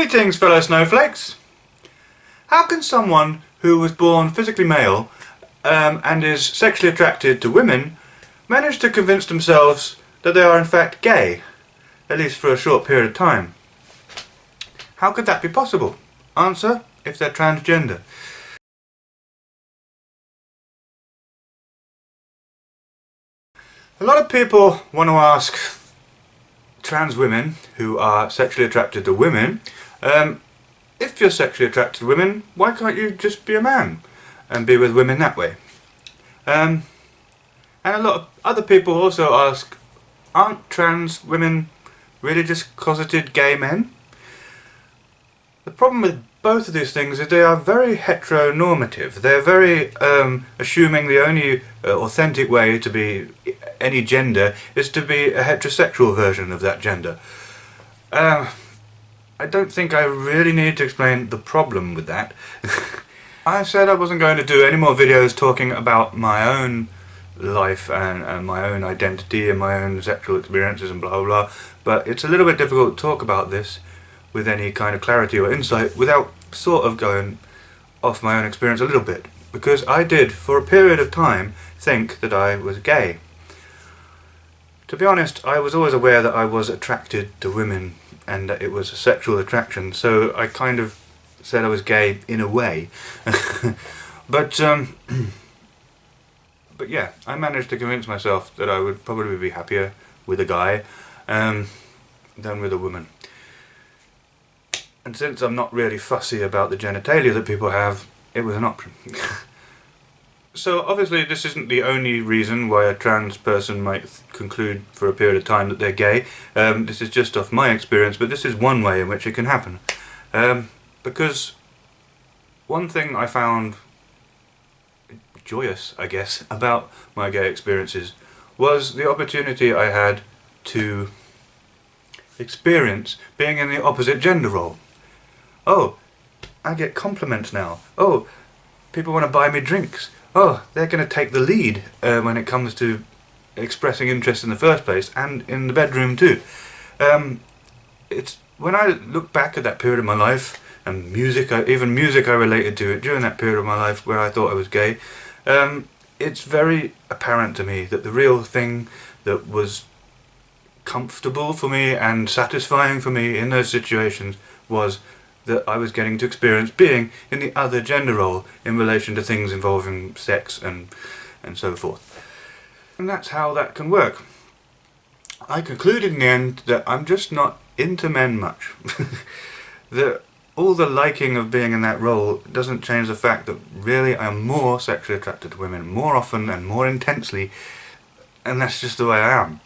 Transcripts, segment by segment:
Greetings, fellow snowflakes! How can someone who was born physically male and is sexually attracted to women manage to convince themselves that they are in fact gay, at least for a short period of time? How could that be possible? Answer, if they're transgender. A lot of people want to ask trans women who are sexually attracted to women, if you're sexually attracted to women, why can't you just be a man and be with women that way? And a lot of other people also ask, aren't trans women really just closeted gay men? The problem with both of these things is they are very heteronormative. They're very assuming the only authentic way to be any gender is to be a heterosexual version of that gender. I don't think I really need to explain the problem with that. I said I wasn't going to do any more videos talking about my own life and my own identity and my own sexual experiences and blah blah blah, but it's a little bit difficult to talk about this with any kind of clarity or insight without sort of going off my own experience a little bit, because I did for a period of time think that I was gay. To be honest, I was always aware that I was attracted to women and that it was a sexual attraction, so I kind of said I was gay in a way. but yeah, I managed to convince myself that I would probably be happier with a guy than with a woman. And since I'm not really fussy about the genitalia that people have, it was an option. So obviously this isn't the only reason why a trans person might conclude for a period of time that they're gay. This is just off my experience, but this is one way in which it can happen. Because one thing I found joyous, I guess, about my gay experiences was the opportunity I had to experience being in the opposite gender role. Oh, I get compliments now. Oh, people want to buy me drinks. Oh, they're going to take the lead when it comes to expressing interest in the first place, and in the bedroom too. It's when I look back at that period of my life, and even music I related to it during that period of my life where I thought I was gay, it's very apparent to me that the real thing that was comfortable for me and satisfying for me in those situations was that I was getting to experience being in the other gender role in relation to things involving sex and so forth. And that's how that can work. I concluded in the end that I'm just not into men much. That all the liking of being in that role doesn't change the fact that really I'm more sexually attracted to women more often and more intensely, and that's just the way I am.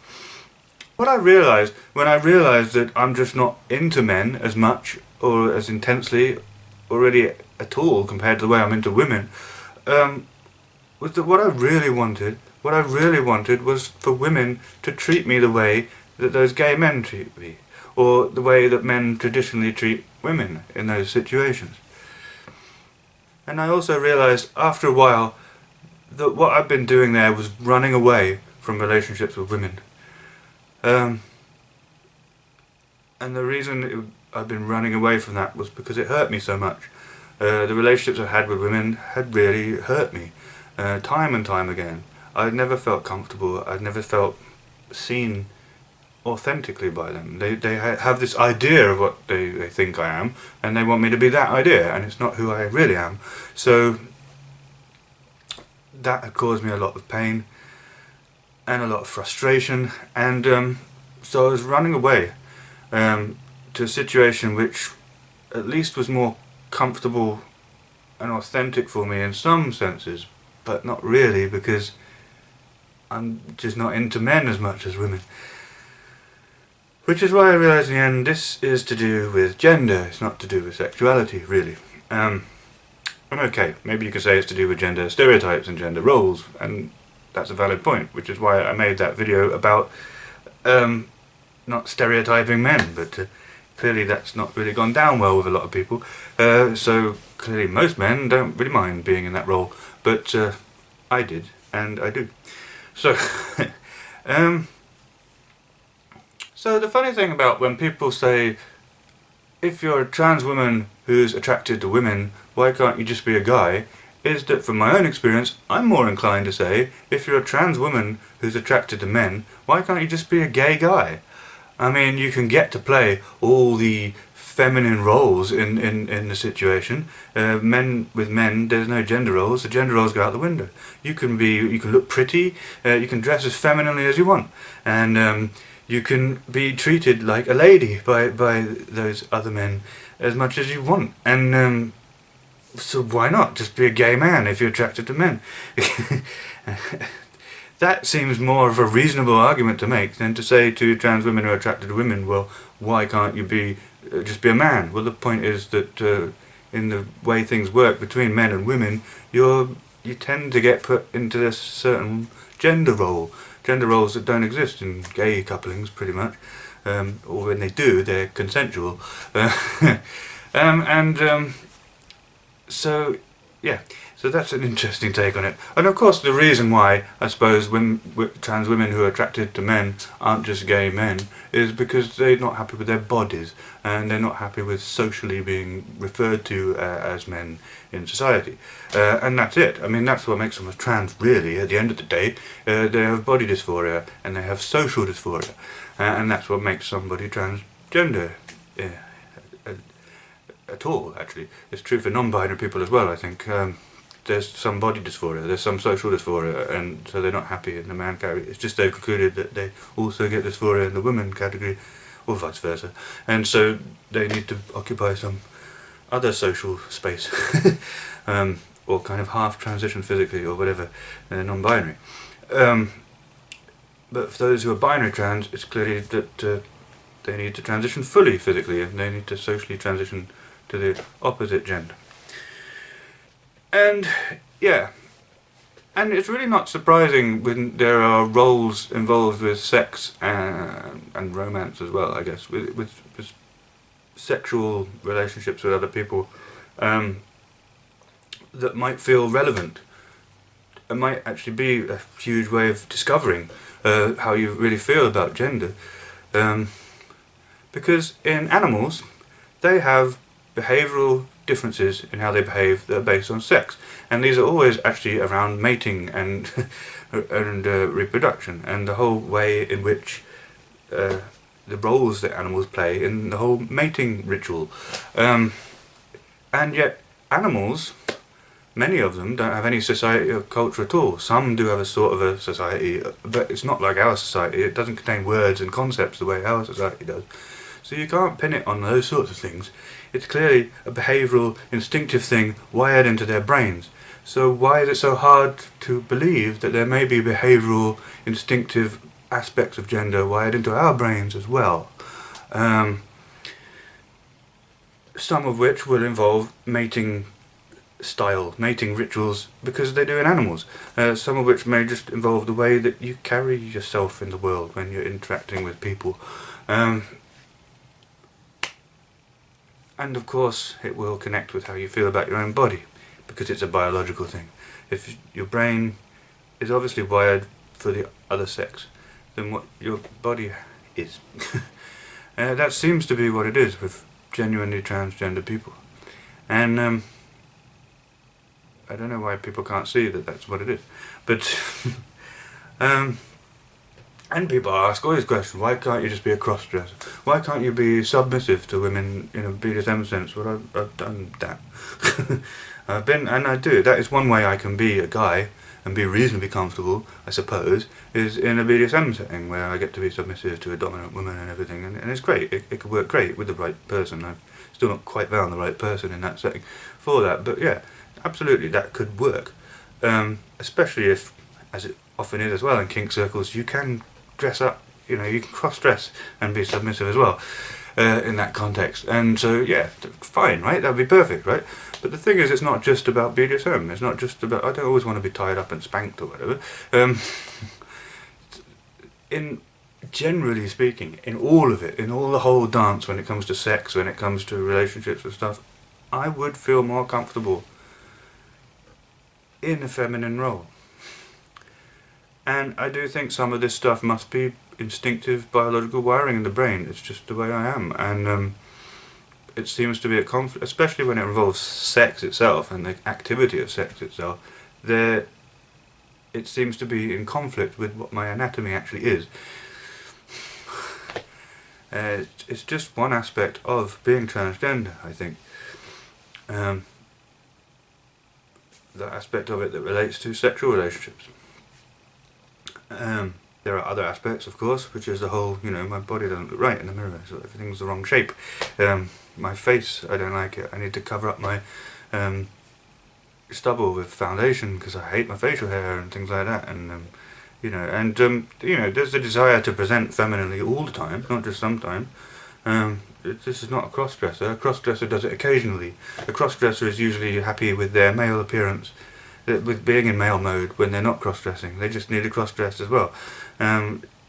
What I realised when I realised that I'm just not into men as much or as intensely or really at all compared to the way I'm into women, was that what I really wanted was for women to treat me the way that those gay men treat me, or the way that men traditionally treat women in those situations. And I also realised after a while that what I've been doing there was running away from relationships with women. And the reason I've been running away from that was because it hurt me so much. The relationships I've had with women had really hurt me, time and time again. I'd never felt comfortable, I'd never felt seen authentically by them. They have this idea of what they think I am, and they want me to be that idea, and it's not who I really am. So that had caused me a lot of pain and a lot of frustration, and so I was running away to a situation which at least was more comfortable and authentic for me in some senses, but not really, because I'm just not into men as much as women. Which is why I realised in the end this is to do with gender, it's not to do with sexuality, really. And okay, maybe you could say it's to do with gender stereotypes and gender roles, and that's a valid point, which is why I made that video about not stereotyping men, but clearly that's not really gone down well with a lot of people. So clearly most men don't really mind being in that role, but I did, and I do. So, so the funny thing about when people say if you're a trans woman who's attracted to women, why can't you just be a guy? Is that from my own experience, I'm more inclined to say, if you're a trans woman who's attracted to men, why can't you just be a gay guy? I mean, you can get to play all the feminine roles in the situation. Men with men, there's no gender roles. The gender roles go out the window. You can look pretty. You can dress as femininely as you want, and you can be treated like a lady by those other men as much as you want. And so why not just be a gay man if you're attracted to men? That seems more of a reasonable argument to make than to say to trans women who are attracted to women, well, why can't you just be a man? Well, the point is that in the way things work between men and women, you tend to get put into this certain gender roles that don't exist in gay couplings, pretty much, or when they do, they're consensual. So, yeah. So that's an interesting take on it. And of course the reason why, I suppose, trans women who are attracted to men aren't just gay men is because they're not happy with their bodies, and they're not happy with socially being referred to as men in society. And that's it. I mean, that's what makes them trans, really, at the end of the day. They have body dysphoria, and they have social dysphoria. And that's what makes somebody transgender. At all, actually. It's true for non-binary people as well, I think. There's some body dysphoria, there's some social dysphoria, and so they're not happy in the man category. It's just they've concluded that they also get dysphoria in the women category, or vice versa. And so they need to occupy some other social space, or kind of half transition physically, or whatever, non-binary. But for those who are binary trans, it's clearly that they need to transition fully physically, and they need to socially transition to the opposite gender. And yeah, and it's really not surprising when there are roles involved with sex and romance as well, I guess, with sexual relationships with other people that might feel relevant. It might actually be a huge way of discovering how you really feel about gender, because in animals they have behavioural differences in how they behave that are based on sex, and these are always actually around mating and reproduction, and the whole way in which the roles that animals play in the whole mating ritual. And yet animals, many of them, don't have any society or culture at all. Some do have a sort of a society, but it's not like our society. It doesn't contain words and concepts the way our society does. So you can't pin it on those sorts of things. It's clearly a behavioural, instinctive thing wired into their brains. So why is it so hard to believe that there may be behavioural, instinctive aspects of gender wired into our brains as well? Some of which will involve mating style, mating rituals, because they do in animals. Some of which may just involve the way that you carry yourself in the world when you're interacting with people. And of course it will connect with how you feel about your own body, because it's a biological thing. If your brain is obviously wired for the other sex, then what your body is. That seems to be what it is with genuinely transgender people. And I don't know why people can't see that that's what it is. But and people ask always questions, why can't you just be a cross-dresser? Why can't you be submissive to women in a BDSM sense? Well, I've done that. I've been, and I do. That is one way I can be a guy and be reasonably comfortable, I suppose, is in a BDSM setting where I get to be submissive to a dominant woman and everything, and it's great. It could work great with the right person. I've still not quite found the right person in that setting for that, but yeah, absolutely, that could work. Especially if, as it often is as well in kink circles, you can dress up, you can cross-dress and be submissive as well in that context. And so, yeah, fine, right? That would be perfect, right? But the thing is, it's not just about BDSM. It's not just about, I don't always want to be tied up and spanked or whatever. Generally speaking, in all of it, in all the whole dance, when it comes to sex, when it comes to relationships and stuff, I would feel more comfortable in a feminine role. And I do think some of this stuff must be instinctive biological wiring in the brain. It's just the way I am. And it seems to be a conflict, especially when it involves sex itself and the activity of sex itself. It seems to be in conflict with what my anatomy actually is. It's just one aspect of being transgender, I think. The aspect of it that relates to sexual relationships. There are other aspects, of course, which is the whole, my body doesn't look right in the mirror, so everything's the wrong shape. My face, I don't like it. I need to cover up my stubble with foundation because I hate my facial hair and things like that. And there's the desire to present femininely all the time, not just sometimes. This is not a cross-dresser. A cross-dresser does it occasionally. A cross-dresser is usually happy with their male appearance, with being in male mode when they're not cross-dressing. They just need a cross-dress as well.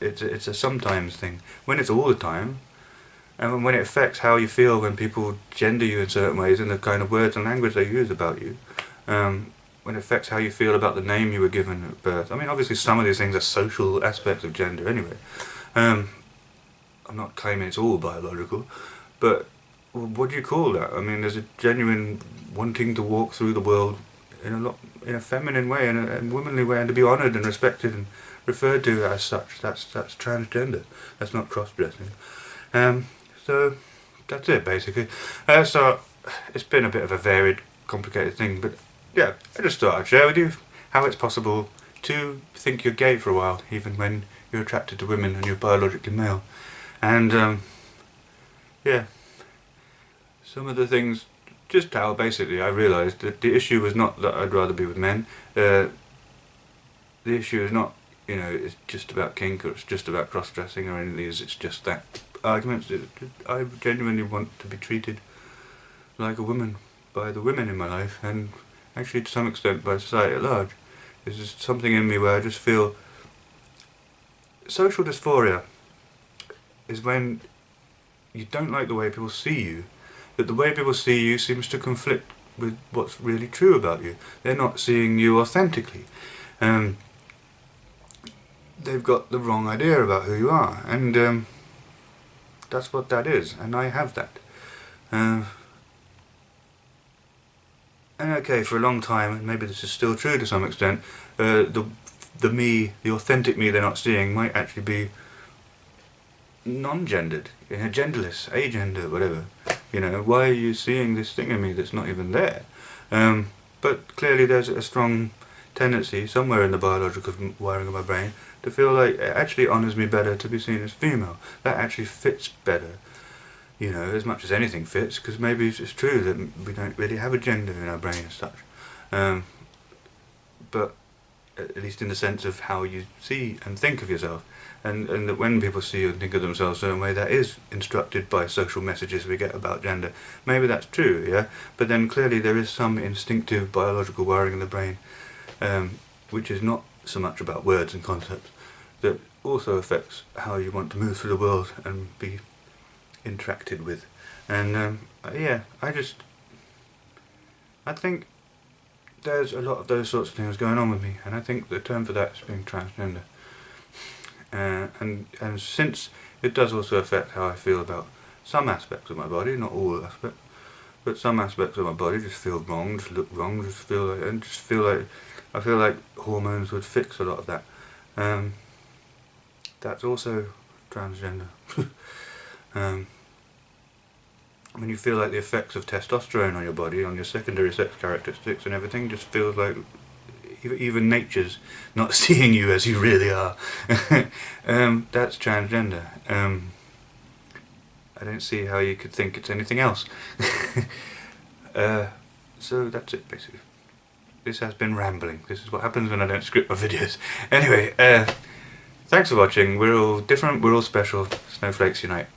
It's a sometimes thing. When it's all the time, and when it affects how you feel when people gender you in certain ways and the kind of words and language they use about you, when it affects how you feel about the name you were given at birth. I mean, obviously some of these things are social aspects of gender anyway. I'm not claiming it's all biological, but what do you call that? I mean, there's a genuine wanting to walk through the world in a feminine way and a womanly way, and to be honoured and respected and referred to as such. That's transgender. That's not cross-dressing. So that's it basically. So it's been a bit of a varied, complicated thing, but yeah, I just thought I'd share with you how it's possible to think you're gay for a while, even when you're attracted to women and you're biologically male. And yeah, some of the things, just how basically I realised that the issue was not that I'd rather be with men. The issue is not, it's just about kink or it's just about cross-dressing or any of these. It's just that arguments. I genuinely want to be treated like a woman by the women in my life, and actually to some extent by society at large. There's just something in me where I just feel social dysphoria is when you don't like the way people see you, that the way people see you seems to conflict with what's really true about you. They're not seeing you authentically. They've got the wrong idea about who you are, and that's what that is, and I have that. And okay, for a long time, and maybe this is still true to some extent, the authentic me they're not seeing might actually be non-gendered, genderless, agender, whatever. Why are you seeing this thing in me that's not even there? But clearly there's a strong tendency somewhere in the biological wiring of my brain to feel like it actually honours me better to be seen as female. That actually fits better, as much as anything fits, because maybe it's true that we don't really have a gender in our brain as such. But at least in the sense of how you see and think of yourself. And that when people see you and think of themselves a certain way, that is instructed by social messages we get about gender. Maybe that's true, yeah? But then clearly there is some instinctive biological wiring in the brain, which is not so much about words and concepts, that also affects how you want to move through the world and be interacted with. And yeah, I think there's a lot of those sorts of things going on with me, and I think the term for that is being transgender. And since it does also affect how I feel about some aspects of my body, not all aspects, but some aspects of my body just feel wrong, just look wrong, I feel like hormones would fix a lot of that. That's also transgender. When you feel like the effects of testosterone on your body, on your secondary sex characteristics and everything, just feels like even nature's not seeing you as you really are. That's transgender. I don't see how you could think it's anything else. So that's it basically. This has been rambling. This is what happens when I don't script my videos. Anyway, thanks for watching. We're all different, we're all special. Snowflakes unite.